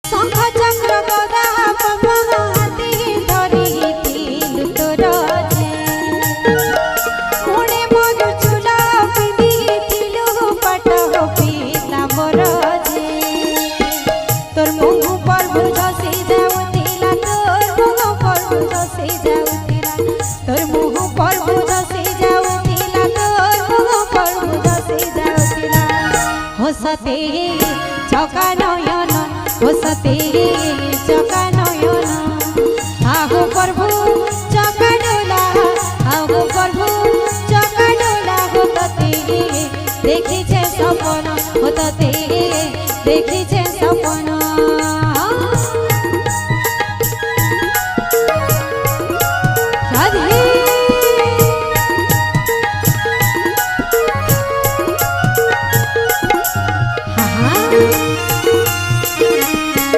शंख चक्र गदा पद्म हाती धरिथिलु तोर जे पुणे मोर चूल पिंधिथिलु पाट पीताम्बर जे तोर मुह पर बुझसी जाउथिला तोर मुह पर बुझसी जाउथिला तोर मुह पर बुझसी जाउथिला तोर मुह पर बुझसी जाउथिला हसते चका नयन हसते चका नयन आहो प्रभु चका डोला आहो प्रभु चका डोला होतते देखी छे सपन होतते देखी